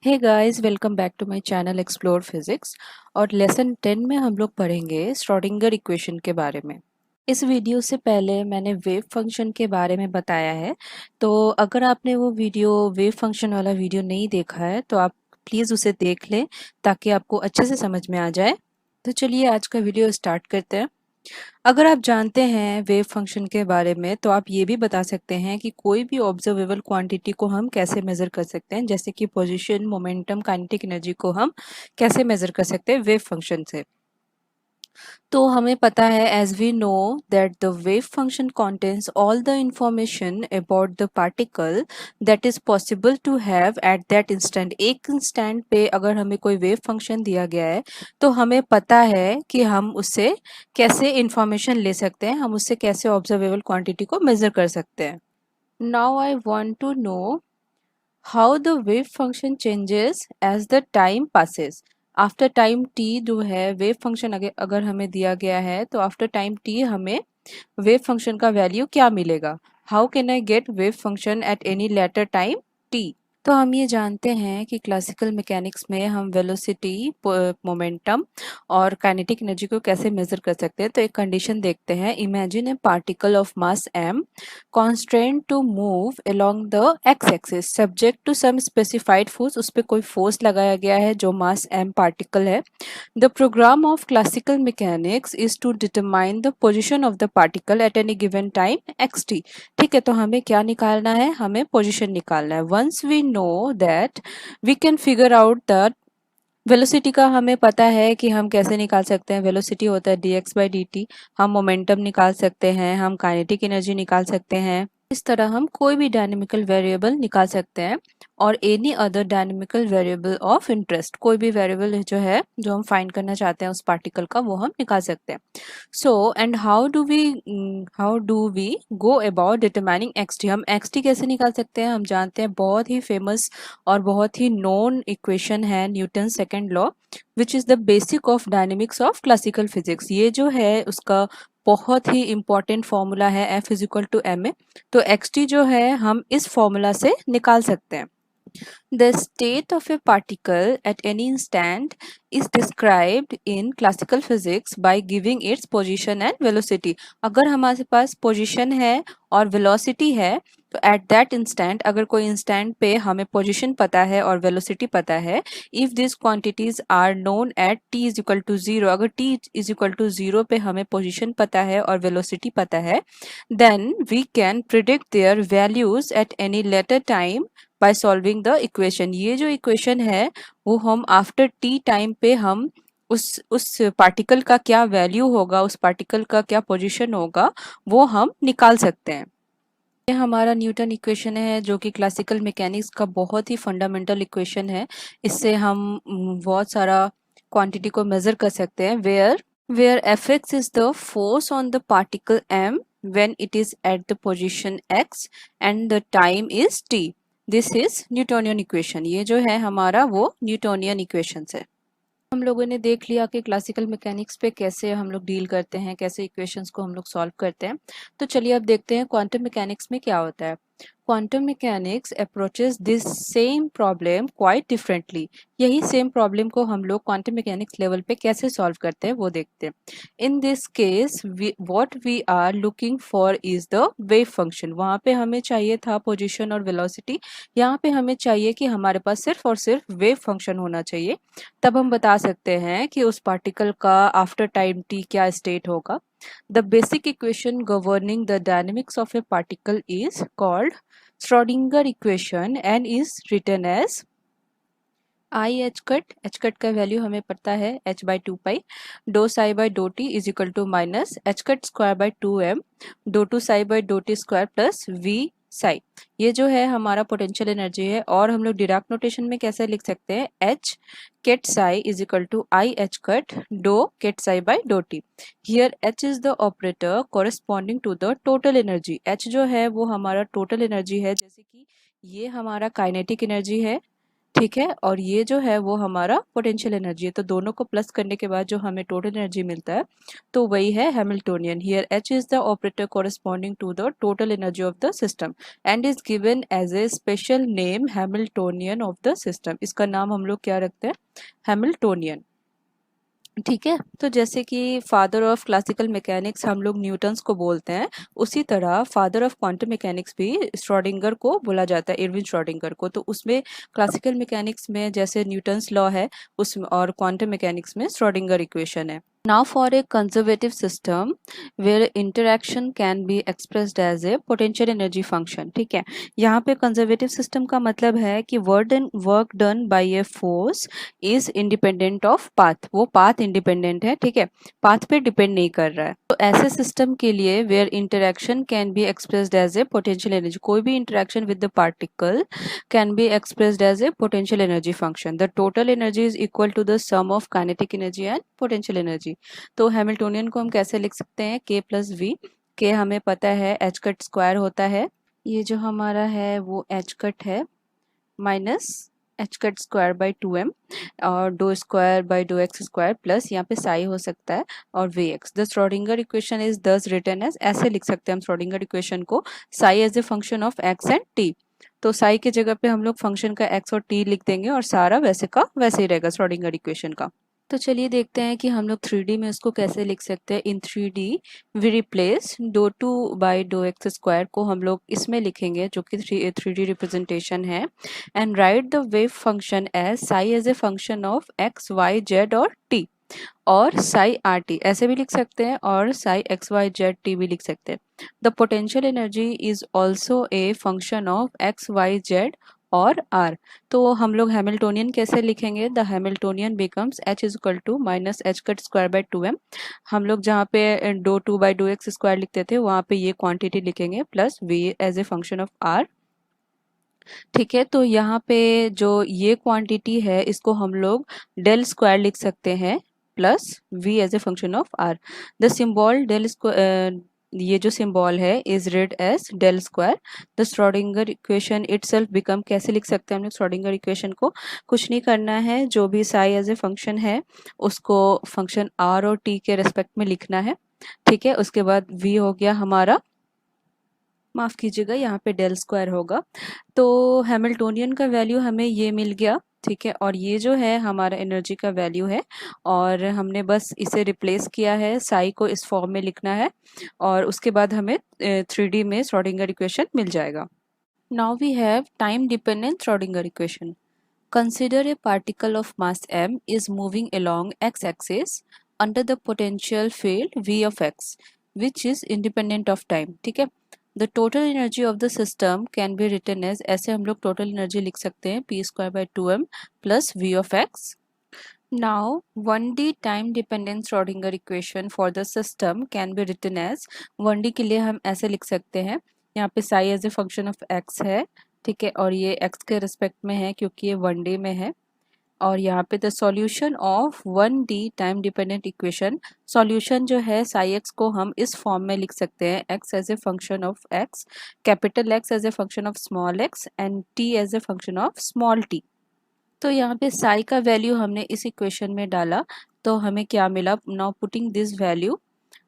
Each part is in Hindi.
Hey guys, welcome back to my channel explore physics. और लेसन 10 में हम लोग पढ़ेंगे श्रोडिंगर इक्वेशन के बारे में। इस वीडियो से पहले मैंने वेव फंक्शन के बारे में बताया है, तो अगर आपने वो वीडियो वेव फंक्शन वाला वीडियो नहीं देखा है तो आप प्लीज़ उसे देख लें ताकि आपको अच्छे से समझ में आ जाए। तो चलिए आज का वीडियो स्टार्ट करते हैं। अगर आप जानते हैं वेव फंक्शन के बारे में तो आप ये भी बता सकते हैं कि कोई भी ऑब्जर्वेबल क्वांटिटी को हम कैसे मेजर कर सकते हैं, जैसे कि पोजीशन, मोमेंटम, काइनेटिक एनर्जी को हम कैसे मेजर कर सकते हैं वेव फंक्शन से। तो हमें पता है as we know that the wave function contains all the information about the particle that is possible to have at that instant। एक इंस्टेंट पे अगर हमें कोई वेव फंक्शन दिया गया है तो हमें पता है कि हम उससे कैसे इंफॉर्मेशन ले सकते हैं, हम उससे कैसे ऑब्जर्वेबल क्वांटिटी को मेजर कर सकते हैं। Now I want to know how the wave function changes as the time passes. After time t जो है वेव फंक्शन अगर हमें दिया गया है तो आफ्टर टाइम टी हमें वेव फंक्शन का वैल्यू क्या मिलेगा। How can I get wave function at any later time T. तो हम ये जानते हैं कि क्लासिकल मैकेनिक्स में हम वेलोसिटी, मोमेंटम और काइनेटिक एनर्जी को कैसे मेजर कर सकते हैं। तो एक कंडीशन देखते हैं। Imagine A particle of mass m constrained to move along the x-axis subject to some specified force। उस पर कोई फोर्स लगाया गया है जो मास m पार्टिकल है। The program of classical mechanics is to determine the position of the particle at any given time xt। ठीक है, तो हमें क्या निकालना है, हमें पोजीशन निकालना है। Once we know that we can figure out the velocity का हमें पता है कि हम कैसे निकाल सकते हैं। वेलोसिटी होता है dx/dt। हम मोमेंटम निकाल सकते हैं, हम काइनेटिक एनर्जी निकाल सकते हैं। इस तरह हम कोई भी डायनेमिकल वेरिएबल निकाल सकते हैं और any other dynamical variable of interest, कोई भी वेरिएबल जो है जो हम फाइंड करना चाहते हैं उस पार्टिकल का, वो हम निकाल सकते हैं। So and how do we go about determining x t. हम एक्स टी कैसे निकाल सकते हैं, हम जानते हैं बहुत ही फेमस और बहुत ही नोन इक्वेशन है Newton second law, which is the basic of dynamics of classical physics. ये जो है उसका बहुत ही इंपॉर्टेंट फॉर्मूला है f is equal to m a. तो एक्स टी जो है हम इस फॉर्मूला से निकाल सकते हैं। The state of a particle at any instant is described in classical physics by giving its position and velocity। अगर हमारे पास position है और velocity है तो at that instant, अगर कोई instant पे हमें position पता है और velocity पता है, if these quantities are known at t is equal to 0, अगर t is equal to 0 पे हमें position पता है और velocity पता है, then we can predict their values at any later time by solving the equation. ये जो इक्वेशन है वो हम आफ्टर टी टाइम पे हम उस पार्टिकल का क्या वैल्यू होगा, उस पार्टिकल का क्या पोजीशन होगा, वो हम निकाल सकते हैं। ये हमारा न्यूटन इक्वेशन है जो कि क्लासिकल मैकेनिक्स का बहुत ही फंडामेंटल इक्वेशन है। इससे हम बहुत सारा क्वांटिटी को मेजर कर सकते हैं। Where f x is the force on the particle m when it is at the position x and the time is t। This is Newtonian equation. ये जो है हमारा वो न्यूटोनियन इक्वेशन है। हम लोगों ने देख लिया कि क्लासिकल मैकेनिक्स पे कैसे हम लोग डील करते हैं, कैसे इक्वेशंस को हम लोग सॉल्व करते हैं। तो चलिए अब देखते हैं क्वांटम मैकेनिक्स में क्या होता है। Quantum mechanics approaches this same problem quite differently. यही सेम प्रॉब्लम को हम लोग क्वांटम मैकेनिक्स लेवल पे कैसे सॉल्व करते हैं वो देखते हैं। In this case what we are looking for is the wave function. वहाँ पे हमें चाहिए था पोजिशन और वेलोसिटी, यहाँ पे हमें चाहिए कि हमारे पास सिर्फ और सिर्फ वेव फंक्शन होना चाहिए। तब हम बता सकते हैं कि उस पार्टिकल का आफ्टर टाइम टी क्या स्टेट होगा। The basic equation governing the dynamics of a particle is called Schrodinger equation and is written as i h cut का वैल्यू हमें पता है h/2 doe psi by doe t is equal to minus h cut square by 2m doe two psi by doe t square plus v psi. ये जो है हमारा पोटेंशियल एनर्जी है और हम लोग डिराक नोटेशन में कैसे लिख सकते हैं, h ket psi is equal to i h cut doe ket psi by doe t. Here h is the operator corresponding to the total energy. h जो है वो हमारा टोटल एनर्जी है, जैसे कि ये हमारा काइनेटिक एनर्जी है ठीक है, और ये जो है वो हमारा पोटेंशियल एनर्जी है। तो दोनों को प्लस करने के बाद जो हमें टोटल एनर्जी मिलता है तो वही है Hamiltonian. Here h is the operator corresponding to the total energy of the system and is given as a special name Hamiltonian of the system. इसका नाम हम लोग क्या रखते हैं, हैमिल्टोनियन। ठीक है, तो जैसे कि फादर ऑफ क्लासिकल मैकेनिक्स हम लोग न्यूटन्स को बोलते हैं, उसी तरह फादर ऑफ क्वांटम मैकेनिक्स भी श्रोडिंगर को बोला जाता है, इरविन श्रोडिंगर को। तो उसमें क्लासिकल मैकेनिक्स में जैसे न्यूटन्स लॉ है उसमें, और क्वांटम मैकेनिक्स में श्रोडिंगर इक्वेशन है। Now for a conservative system where interaction can be expressed as a potential energy function। ठीक है, यहाँ पे कंजर्वेटिव सिस्टम का मतलब है कि work done by a force is independent of path. वो पाथ इंडिपेंडेंट है, ठीक है, पाथ पे डिपेंड नहीं कर रहा है। तो ऐसे सिस्टम के लिए where interaction can be expressed as a potential energy, कोई भी interaction with the particle can be expressed as a potential energy function. The total energy is equal to the sum of kinetic energy and potential energy. तो हैमिल्टोनियन को हम कैसे लिख सकते हैं, के प्लस वी। के हमें पता है एच कट स्क्वायर होता है, ये जो हमारा है वो एच कट है minus h cut square by 2m और doe square by doe x square plus यहाँ पे साई हो सकता है और v x. The Schrodinger equation is thus written as, ऐसे लिख सकते हैं हम श्रोडिंगर इक्वेशन को, psi as a function of x and t. तो साई के जगह पे हम लोग फंक्शन का एक्स और टी लिख देंगे और सारा वैसे का वैसे ही रहेगा श्रोडिंगर इक्वेशन का। तो चलिए देखते हैं कि हम लोग 3D में इसको कैसे लिख सकते हैं। In 3D we replace doe two by doe x square को हम लोग इसमें लिखेंगे जो कि 3D रिप्रेजेंटेशन है, and write the wave function as psi as a function of x y z और टी, और साई आर टी ऐसे भी लिख सकते हैं और psi x y z t भी लिख सकते हैं। The potential energy is also a function of x y z और आर। तो हम लोग हैमिल्टोनियन कैसे लिखेंगे, the Hamiltonian becomes h is equal to minus h cut square by 2m। हम लोग जहाँ पे doe two by doe x square लिखते थे वहाँ पे ये क्वांटिटी लिखेंगे plus v as a function of r. ठीक है, तो यहाँ पे जो ये क्वांटिटी है इसको हम लोग डेल स्क्वायर लिख सकते हैं plus v as a function of r। The symbol del square, ये जो सिंबल है is read as del square. The Schrodinger equation itself become, कैसे लिख सकते हैं हम लोग श्रोडिंगर इक्वेशन को, कुछ नहीं करना है, जो भी साई एज ए फंक्शन है उसको फंक्शन r और t के रेस्पेक्ट में लिखना है। ठीक है, उसके बाद v हो गया हमारा, माफ कीजिएगा यहाँ पे डेल स्क्वायर होगा। तो हैमिल्टोनियन का वैल्यू हमें ये मिल गया। ठीक है, और ये जो है हमारा एनर्जी का वैल्यू है और हमने बस इसे रिप्लेस किया है, साई को इस फॉर्म में लिखना है और उसके बाद हमें 3D में श्रोडिंगर इक्वेशन मिल जाएगा। Now we have time dependent Schrodinger equation. Consider a particle of mass m is moving along x axis under the potential field v of x which is independent of time। ठीक है, the total energy of the system can be written as, ऐसे हम लोग टोटल एनर्जी लिख सकते हैं p square by 2m plus v of x. Now 1D time dependent Schrodinger equation for the system can be written as, 1D के लिए हम ऐसे लिख सकते हैं, यहाँ पे psi as a function of x है, ठीक है, और ये एक्स के रिस्पेक्ट में है क्योंकि ये 1D में है। और यहाँ पे the solution of 1D time dependent equation, solution जो है साई एक्स को हम इस फॉर्म में लिख सकते हैं, x as a function of x, capital x as a function of small x and t as a function of small t. तो यहाँ पे साई का वैल्यू हमने इस इक्वेशन में डाला तो हमें क्या मिला, नाउ पुटिंग दिस वैल्यू,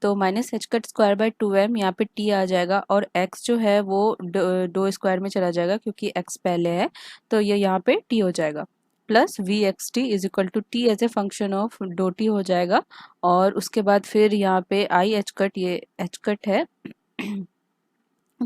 तो minus h cut square by 2m, यहाँ पे t आ जाएगा और x जो है वो डो स्क्वायर में चला जाएगा क्योंकि x पहले है, तो ये यहाँ पे t हो जाएगा plus v x t is equal to t as a function of doe t हो जाएगा। और उसके बाद फिर यहाँ पे आई एच कट, ये एच कट है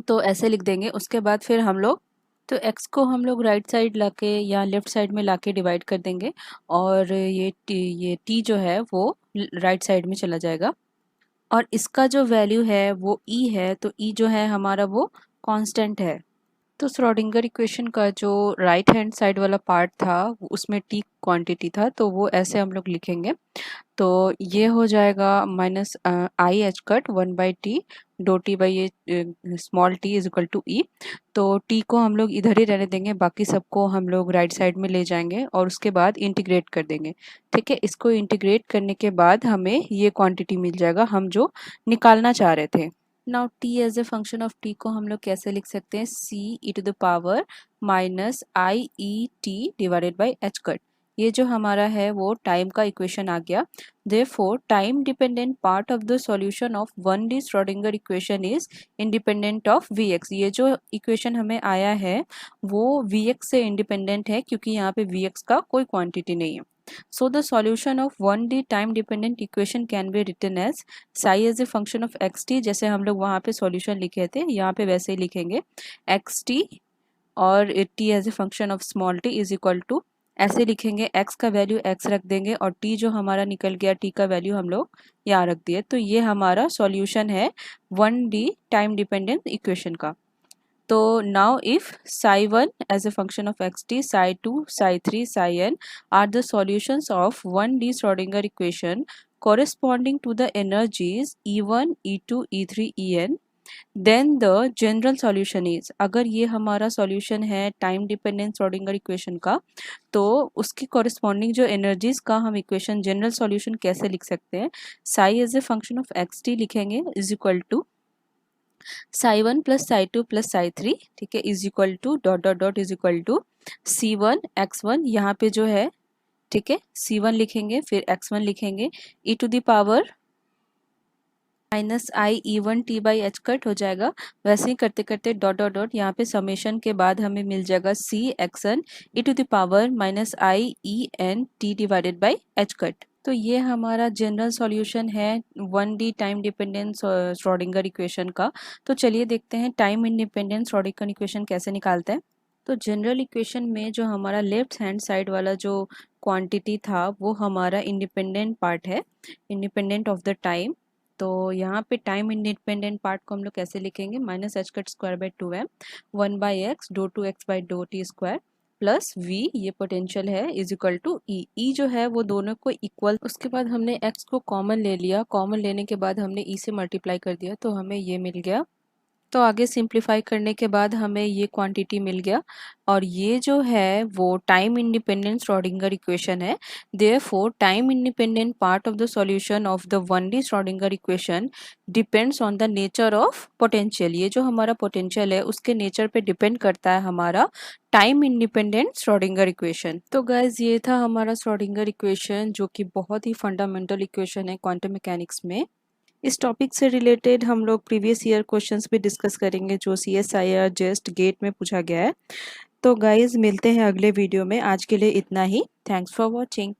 तो ऐसे लिख देंगे। उसके बाद फिर हम लोग, तो x को हम लोग राइट साइड लाके या लेफ्ट साइड में लाके डिवाइड कर देंगे और ये t जो है वो राइट साइड में चला जाएगा और इसका जो वैल्यू है वो e है, तो e जो है हमारा वो कांस्टेंट है। तो श्रोडिंगर इक्वेशन का जो राइट हैंड साइड वाला पार्ट था उसमें टी क्वांटिटी था, तो वो ऐसे हम लोग लिखेंगे, तो ये हो जाएगा minus i h cut 1/t do t by ये small t is equal to E. तो टी को हम लोग इधर ही रहने देंगे, बाकी सबको हम लोग राइट साइड में ले जाएंगे और उसके बाद इंटीग्रेट कर देंगे। ठीक है, इसको इंटीग्रेट करने के बाद हमें ये क्वांटिटी मिल जाएगा हम जो निकालना चाह रहे थे। Now t as a function of t को हम लोग कैसे लिख सकते हैं, c e to the power minus i e t divided by h cut. ये जो हमारा है वो टाइम का इक्वेशन आ गया। Therefore time dependent part of the solution of 1D Schrodinger equation is independent of Vx। ये जो इक्वेशन हमें आया है वो Vx से इंडिपेंडेंट है क्योंकि यहाँ पे Vx का कोई क्वांटिटी नहीं है। So the solution of 1D time dependent equation can be written as psi as a function of xt, जैसे हम लोग वहाँ पे सॉल्यूशन लिखे थे यहाँ पे वैसे ही लिखेंगे xt, और t as a function of small t is equal to ऐसे लिखेंगे, x का वैल्यू x रख देंगे और t जो हमारा निकल गया t का वैल्यू हम लोग यहाँ रख दिए। तो ये हमारा सॉल्यूशन है 1D टाइम डिपेंडेंट इक्वेशन का। तो now if psi1 as a function of xt, psi2, psi3, psi are the solutions of 1D Schrodinger equation corresponding to the energies E1, E2, E3, En, then the general solution is, अगर ये हमारा solution है टाइम डिपेंडेंट श्रोडिंगर इक्वेशन का, तो उसकी कॉरेस्पॉन्डिंग जो एनर्जीज का हम इक्वेशन जनरल सॉल्यूशन कैसे लिख सकते हैं, psi as a function of x t लिखेंगे is equal to psi1 plus psi2 plus psi3, ठीक है, is equal to dot dot dot is equal to c1 x1, यहाँ पे जो है, ठीक है, c1 लिखेंगे फिर x1 लिखेंगे e to the power minus i e one t by h cut हो जाएगा। वैसे ही करते करते डॉट डॉट डॉट यहाँ पे समेशन के बाद हमें मिल जाएगा C x n e to the power minus i E n t divided by h cut. तो ये हमारा जनरल सॉल्यूशन है 1D time dependent Schrodinger equation का। तो चलिए देखते हैं टाइम इंडिपेंडेंट श्रोडिंगर इक्वेशन कैसे निकालते हैं। तो जनरल इक्वेशन में जो हमारा लेफ्ट हैंड साइड वाला जो क्वांटिटी था वो हमारा इंडिपेंडेंट पार्ट है, इंडिपेंडेंट ऑफ द टाइम। तो यहाँ पे टाइम इंडिपेंडेंट पार्ट को हम लोग कैसे लिखेंगे, minus h cut square by 2m 1 by x doe two x by doe t square plus v, ये पोटेंशियल है, is equal to e. E जो है वो दोनों को इक्वल, उसके बाद हमने x को कॉमन ले लिया, कॉमन लेने के बाद हमने e से मल्टीप्लाई कर दिया तो हमें ये मिल गया। तो आगे सिंप्लीफाई करने के बाद हमें ये क्वांटिटी मिल गया और ये जो है वो टाइम इंडिपेंडेंट श्रोडिंगर इक्वेशन है। Therefore time independent part of the solution of the 1D Schrodinger equation depends on the nature of potential. ये जो हमारा पोटेंशियल है उसके नेचर पे डिपेंड करता है हमारा टाइम इंडिपेंडेंट श्रोडिंगर इक्वेशन। तो गाइज ये था हमारा श्रोडिंगर इक्वेशन जो कि बहुत ही फंडामेंटल इक्वेशन है क्वांटम मैकेनिक्स में। इस टॉपिक से रिलेटेड हम लोग प्रीवियस ईयर क्वेश्चंस भी डिस्कस करेंगे जो CSIR जेस्ट गेट में पूछा गया है। तो गाइज मिलते हैं अगले वीडियो में, आज के लिए इतना ही। Thanks for watching.